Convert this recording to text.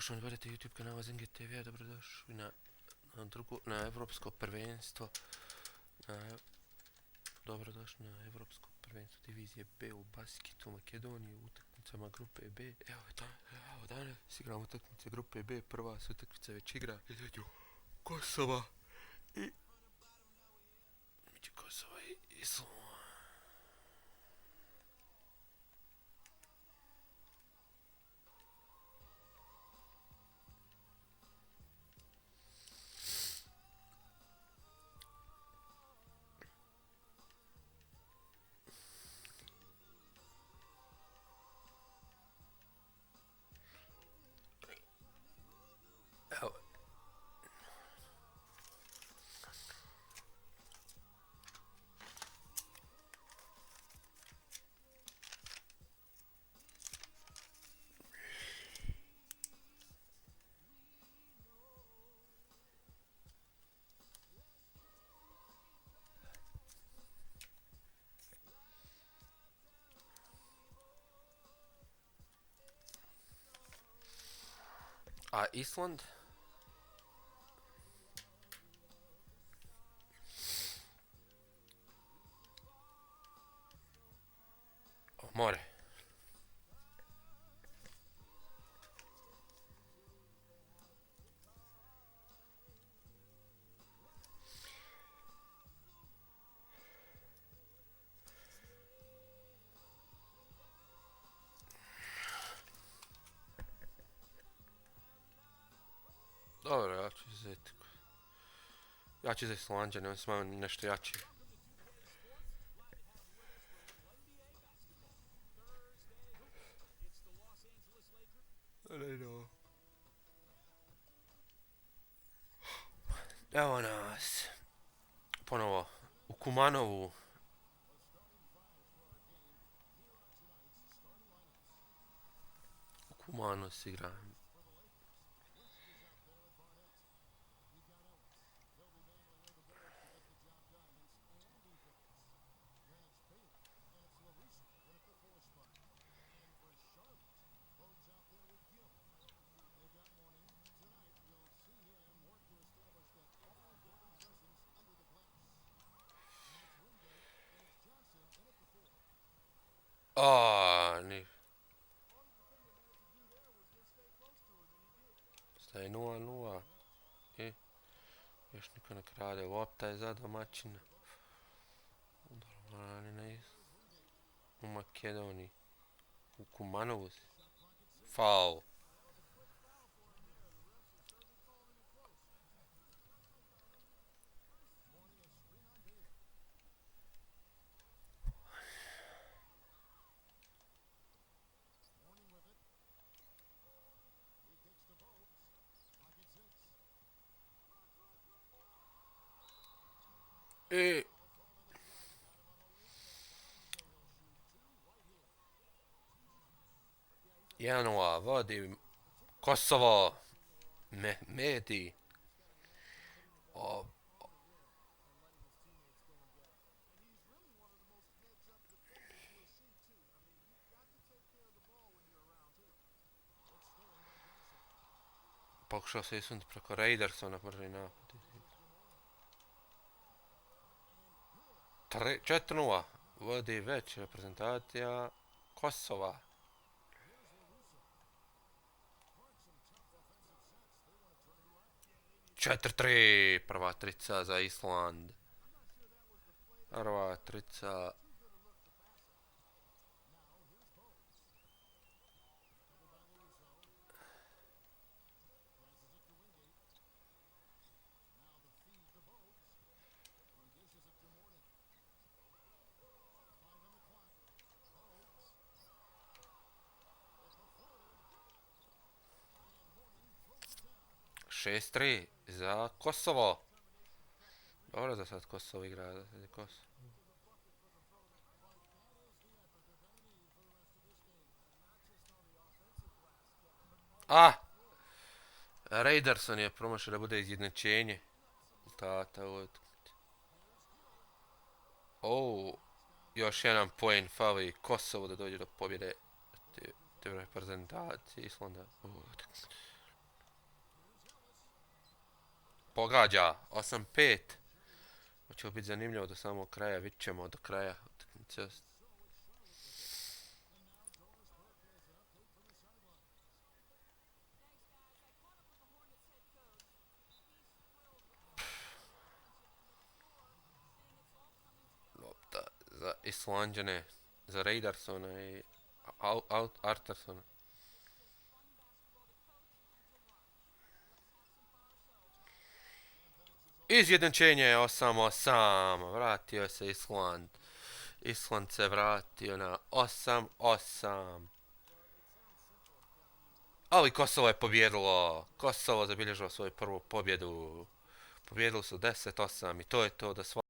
Poštovani gledajte YouTube kanala Zenget TV, dobrodošli na evropsko prvenstvo. Dobrodošli na evropsko prvenstvo divizije B u basketu u Makedoniji u utakmicama grupe B. Evo danas igramo utakmice grupe B, prva se utakmica već igra između Kosova i Islanda. Evo. A Island? O, more. Dobro, ja ću uzeti. Ja ću uzeti Islanđane, oni su malo nešto jači. Evo nas. Ponovo u Kumanovu. U Kumanu se igra. Ni. Staje 0-0. I još niko ne krade. Lopta je za domaćina. U Makedoniji. U Kumanovu. Faul. I 1-0 vodi Kosovo. Mehmedi. Pokušao se isuniti preko Raidersona prvi napad. 4-0 vodi već reprezentacija Kosova. 4-3, prva trica za Island. Prva trica. Šest tri za Kosovo. Dobro da sad Kosovo igra. Raiderson je promašao da bude izjednačenje. Još jedan poen fali Kosovo da dođe do pobjede te reprezentacije Islanda. Pogađa, 8-5. Hoće biti zanimljivo do samog kraja, vidit ćemo do kraja utakmice. Lopta za Islanđane, za Raidersona i Artarsona. Izjednačenje je 8-8, vratio se Island. Island se vratio na 8-8. Ali Kosovo je pobjedilo. Kosovo zabilježilo svoju prvu pobjedu. Pobjedili su 10-8 i to je to da